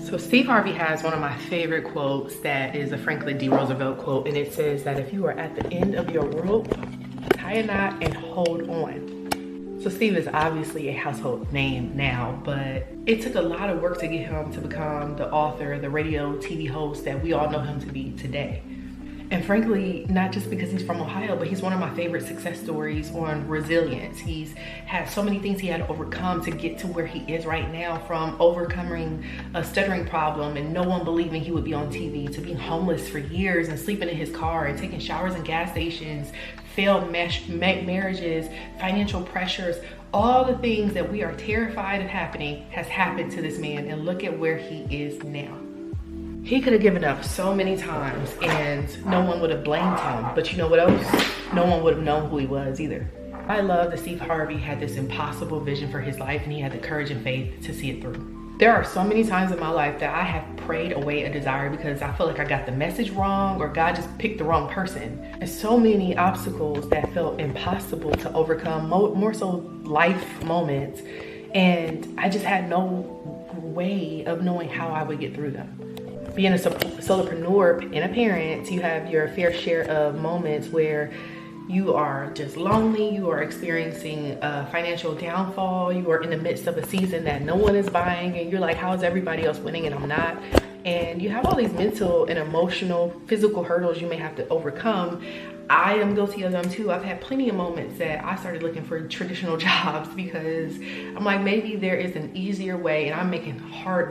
So Steve Harvey has one of my favorite quotes that is a Franklin D. Roosevelt quote, and it says that if you are at the end of your rope, tie a knot and hold on. So Steve is obviously a household name now, but it took a lot of work to get him to become the author, the radio, TV host that we all know him to be today. And frankly, not just because he's from Ohio, but he's one of my favorite success stories on resilience. He's had so many things he had to overcome to get to where he is right now, from overcoming a stuttering problem and no one believing he would be on TV, to being homeless for years and sleeping in his car and taking showers in gas stations, failed marriages, financial pressures. All the things that we are terrified of happening has happened to this man, and look at where he is now. He could have given up so many times and no one would have blamed him. But you know what else? No one would have known who he was either. I love that Steve Harvey had this impossible vision for his life, and he had the courage and faith to see it through. There are so many times in my life that I have prayed away a desire because I feel like I got the message wrong, or God just picked the wrong person. And so many obstacles that felt impossible to overcome, more so life moments, and I just had no way of knowing how I would get through them. Being a solopreneur and a parent, you have your fair share of moments where you are just lonely, you are experiencing a financial downfall, you are in the midst of a season that no one is buying, and you're like, how is everybody else winning and I'm not? And you have all these mental and emotional, physical hurdles you may have to overcome. I am guilty of them too. I've had plenty of moments that I started looking for traditional jobs because I'm like, maybe there is an easier way, and I'm making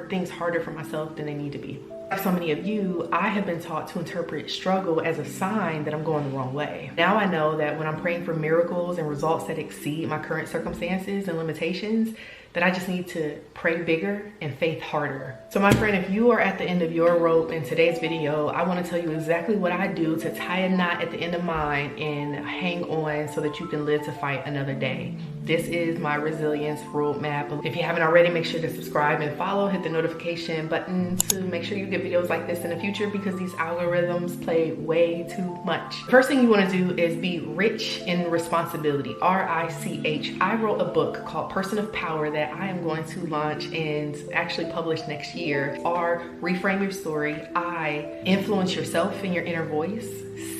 things harder for myself than they need to be. Like so many of you, I have been taught to interpret struggle as a sign that I'm going the wrong way. Now I know that when I'm praying for miracles and results that exceed my current circumstances and limitations, that I just need to pray bigger and faith harder. So my friend, if you are at the end of your rope in today's video, I want to tell you exactly what I do to tie a knot at the end of mine and hang on so that you can live to fight another day. This is my resilience roadmap. If you haven't already, make sure to subscribe and follow, hit the notification button to make sure you get videos like this in the future, because these algorithms play way too much. First thing you want to do is be rich in responsibility, R-I-C-H. I wrote a book called Person of Power that I am going to launch and actually publish next year. R, reframe your story. I, influence yourself and your inner voice.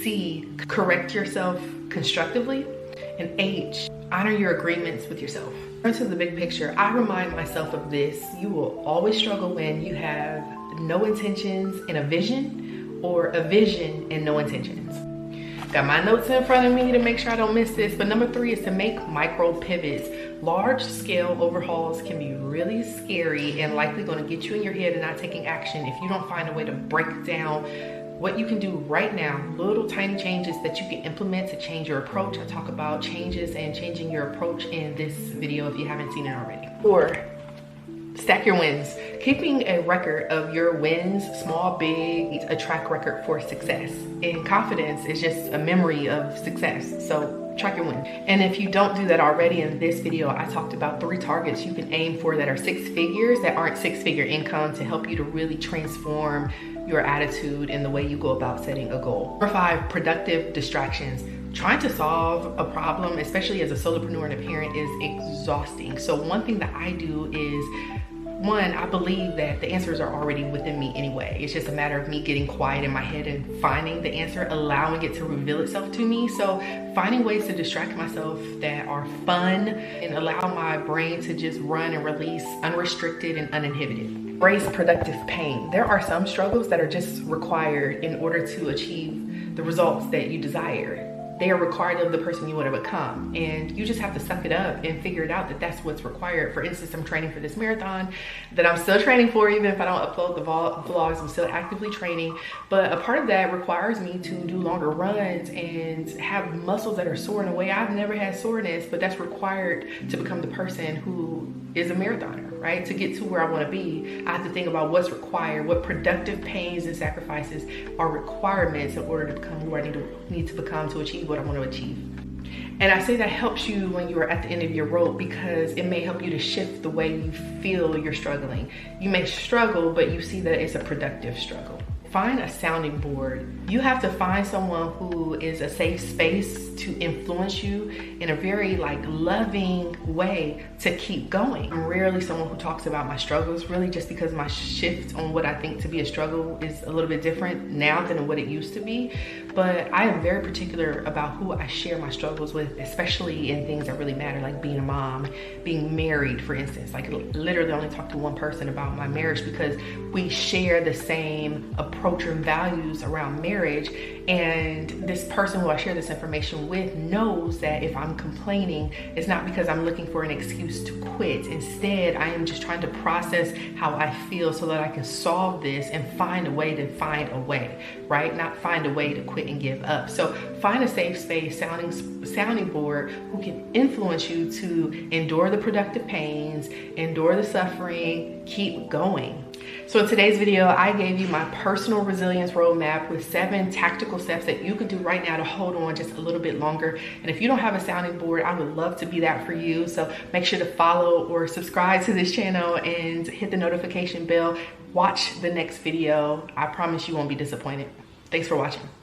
C, correct yourself constructively. And H, honor your agreements with yourself. Turn to the big picture. I remind myself of this. You will always struggle when you have no intentions and a vision, or a vision and no intentions. Got my notes in front of me to make sure I don't miss this, but number 3 is to make micro pivots. Large scale overhauls can be really scary and likely going to get you in your head and not taking action if you don't find a way to break down what you can do right now, little tiny changes that you can implement to change your approach. I talk about changes and changing your approach in this video if you haven't seen it already. 4, stack your wins. Keeping a record of your wins, small, big, a track record for success. And confidence is just a memory of success. So track your wins. And if you don't do that already, in this video, I talked about 3 targets you can aim for that are 6 figures, that aren't 6-figure income, to help you to really transform your attitude and the way you go about setting a goal. Number 5, productive distractions. Trying to solve a problem, especially as a solopreneur and a parent, is exhausting. So one thing that I do is, one, I believe that the answers are already within me anyway. It's just a matter of me getting quiet in my head and finding the answer, allowing it to reveal itself to me. So finding ways to distract myself that are fun and allow my brain to just run and release unrestricted and uninhibited. Embrace productive pain. There are some struggles that are just required in order to achieve the results that you desire. They are required of the person you want to become, and you just have to suck it up and figure it out that that's what's required. For instance, I'm training for this marathon that I'm still training for. Even if I don't upload the vlogs, I'm still actively training, but a part of that requires me to do longer runs and have muscles that are sore in a way I've never had soreness, but that's required to become the person who is a marathoner, right? To get to where I want to be, I have to think about what's required, what productive pains and sacrifices are requirements in order to become who I need to become to achieve what I want to achieve. And I say that helps you when you are at the end of your rope, because it may help you to shift the way you feel you're struggling. You may struggle, but you see that it's a productive struggle. find a sounding board. You have to find someone who is a safe space to influence you in a very like loving way to keep going. I'm rarely someone who talks about my struggles, really just because my shift on what I think to be a struggle is a little bit different now than what it used to be. But I am very particular about who I share my struggles with, especially in things that really matter, like being a mom, being married, for instance. Like literally only talk to one person about my marriage because we share the same approach and values around marriage. And this person who I share this information with knows that if I'm complaining, it's not because I'm looking for an excuse to quit. Instead, I am just trying to process how I feel so that I can solve this and find a way to find a way, right? Not find a way to quit and give up. So find a safe space, sounding board who can influence you to endure the productive pains, endure the suffering, keep going. So in today's video, I gave you my personal resilience roadmap with 7 tactical steps that you can do right now to hold on just a little bit longer. And if you don't have a sounding board, I would love to be that for you. So make sure to follow or subscribe to this channel and hit the notification bell. Watch the next video. I promise you won't be disappointed. Thanks for watching.